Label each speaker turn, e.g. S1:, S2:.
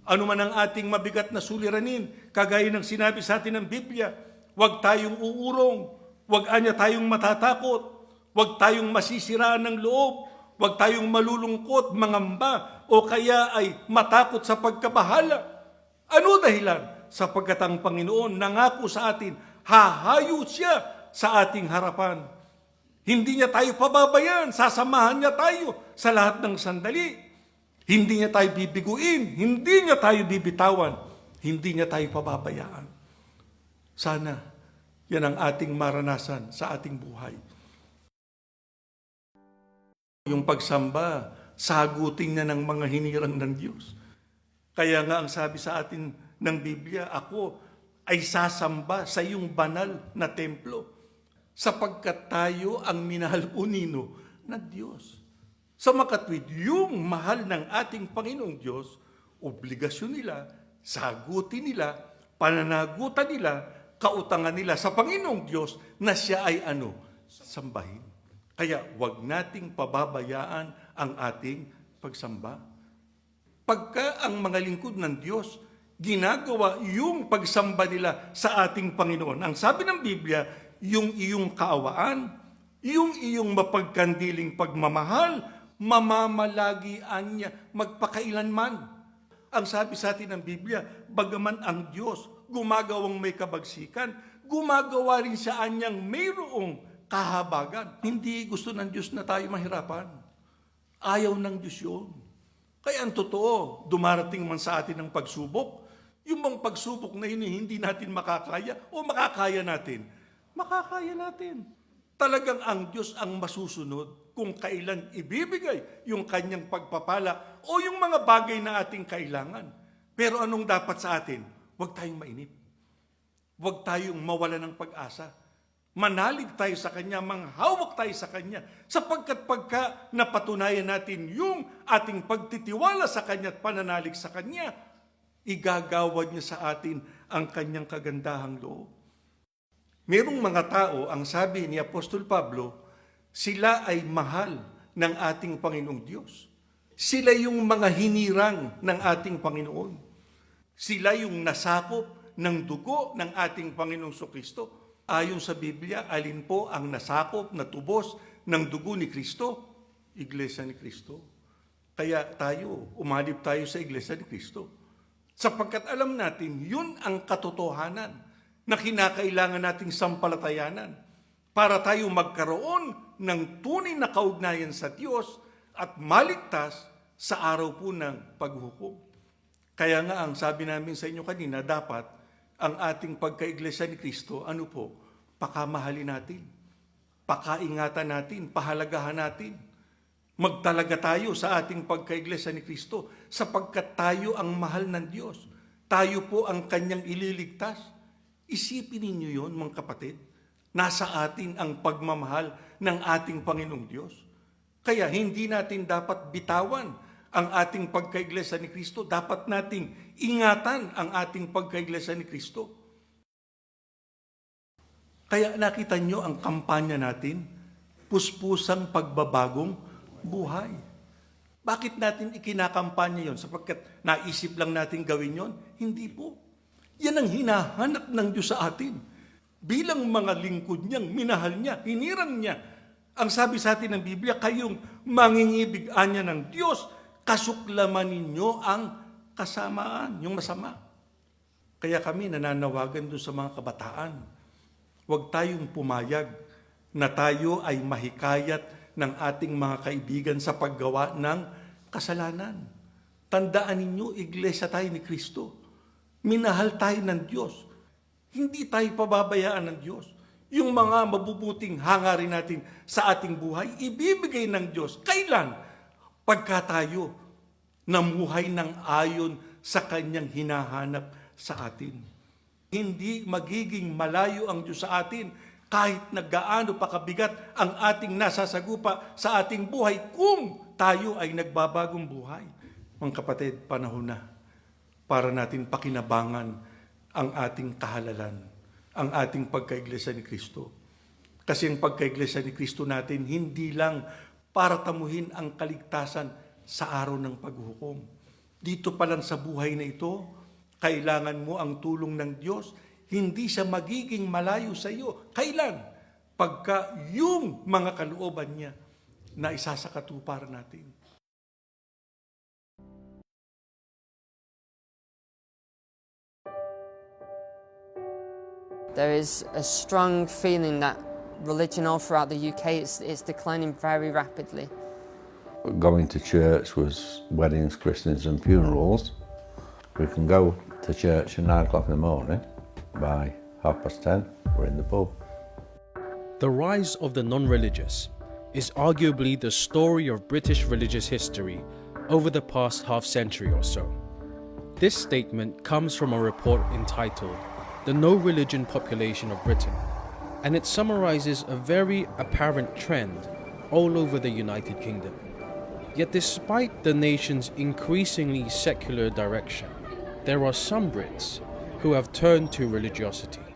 S1: Ano man ang ating mabigat na suliranin, kagaya ng sinabi sa atin ng Biblia, huwag tayong uurong, huwag anya tayong matatakot, huwag tayong masisiraan ng loob, huwag tayong malulungkot, mangamba, o kaya ay matakot sa pagkabahala. Ano dahilan? Sapagkat ang Panginoon nangako sa atin, hahayo siya sa ating harapan. Hindi niya tayo pababayaan, sasamahan niya tayo sa lahat ng sandali. Hindi niya tayo bibiguin, hindi niya tayo bibitawan, hindi niya tayo pababayaan. Sana yan ang ating maranasan sa ating buhay. Yung pagsamba, sagutin niya ng mga hinirang ng Diyos. Kaya nga ang sabi sa atin ng Biblia, ako ay sasamba sa iyong banal na templo sapagkat tayo ang minahal unino ng Diyos. Sa makatwid, yung mahal ng ating Panginoong Diyos, obligasyon nila, sagutin nila, pananagutan nila, kautangan nila sa Panginoong Diyos na siya ay sambahin. Kaya huwag nating pababayaan ang ating pagsamba. Pagka ang mga lingkod ng Diyos, ginagawa yung pagsamba nila sa ating Panginoon. Ang sabi ng Biblia, yung iyong kaawaan, yung iyong mapagkandiling pagmamahal, mamamalagian niya magpakailanman. Ang sabi sa atin ng Biblia, bagaman ang Diyos gumagawang may kabagsikan, gumagawa rin siya anyang mayroong kahabagan. Hindi gusto ng Diyos na tayo mahirapan. Ayaw ng Diyos yun. Kaya ang totoo, dumarating man sa atin ng pagsubok, yung bang pagsubok na yun hindi natin makakaya o makakaya natin? Makakaya natin. Talagang ang Diyos ang masusunod kung kailan ibibigay yung kanyang pagpapala o yung mga bagay na ating kailangan. Pero anong dapat sa atin? Huwag tayong mainip. Huwag tayong mawala ng pag-asa. Manalig tayo sa Kanya, manghawak tayo sa Kanya, sapagkat pagka napatunayan natin yung ating pagtitiwala sa Kanya at pananalig sa Kanya, igagawad niya sa atin ang Kanyang kagandahang loob. Merong mga tao, ang sabi ni Apostol Pablo, sila ay mahal ng ating Panginoong Diyos. Sila yung mga hinirang ng ating Panginoon. Sila yung nasakop ng dugo ng ating Panginoong Kristo. Ayon sa Biblia, alin po ang nasakop na tubos ng dugo ni Kristo? Iglesia ni Kristo. Kaya tayo, umalip tayo sa Iglesia ni Kristo. Sapagkat alam natin, yun ang katotohanan na kinakailangan nating sampalatayanan para tayo magkaroon ng tunay na kaugnayan sa Diyos at maligtas sa araw po ng paghukom. Kaya nga ang sabi namin sa inyo kanina, dapat ang ating pagkaiglesia ni Kristo, pakamahalin natin, pakaingatan natin, pahalagahan natin. Magtalaga tayo sa ating pagkaiglesia ni Kristo sapagkat tayo ang mahal ng Diyos. Tayo po ang Kanyang ililigtas. Isipin ninyo yon, mga kapatid. Nasa atin ang pagmamahal ng ating Panginoong Diyos. Kaya hindi natin dapat bitawan ang ating pagkaiglesia ni Kristo. Dapat nating ingatan ang ating pagkaiglesia ni Kristo. Kaya nakita nyo ang kampanya natin, puspusang pagbabagong buhay. Bakit natin ikinakampanya yon? Sapagkat naisip lang natin gawin yon? Hindi po. Yan ang hinahanap ng Diyos sa atin. Bilang mga lingkod niyang, minahal niya, hinirang niya. Ang sabi sa atin ng Biblia, kayong mangingibig-an niya ng Diyos, kasuklaman ninyo ang kasamaan, yung masama. Kaya kami nananawagan doon sa mga kabataan. Huwag tayong pumayag na tayo ay mahikayat ng ating mga kaibigan sa paggawa ng kasalanan. Tandaan ninyo, iglesia tayo ni Kristo. Minahal tayo ng Diyos. Hindi tayo pababayaan ng Diyos. Yung mga mabubuting hangarin natin sa ating buhay, ibibigay ng Diyos. Kailan? Pagka tayo namuhay ng ayon sa Kanyang hinahanap sa atin. Hindi magiging malayo ang Diyos sa atin kahit naggaano pa kabigat ang ating nasasagupa sa ating buhay kung tayo ay nagbabagong buhay. Mga kapatid, panahon na para natin pakinabangan ang ating kahalalan, ang ating pagkaiglesia ni Kristo. Kasi ang pagkaiglesia ni Kristo natin, hindi lang para tamuhin ang kaligtasan sa araw ng paghukom. Dito pa lang sa buhay na ito, kailangan mo ang tulong ng Diyos. Hindi siya magiging malayo sa iyo. Kailan? Pagka yung mga kalooban niya na isa sa katuparan natin.
S2: There is a strong feeling that religion all throughout the UK is declining very rapidly.
S3: Going to church was weddings, christenings and funerals. We can go to church at 9 o'clock in the morning. By 10:30, we're in the pub.
S4: The rise of the non-religious is arguably the story of British religious history over the past half-century or so. This statement comes from a report entitled The No-Religion Population of Britain, and it summarizes a very apparent trend all over the United Kingdom. Yet despite the nation's increasingly secular direction, there are some Brits who have turned to religiosity.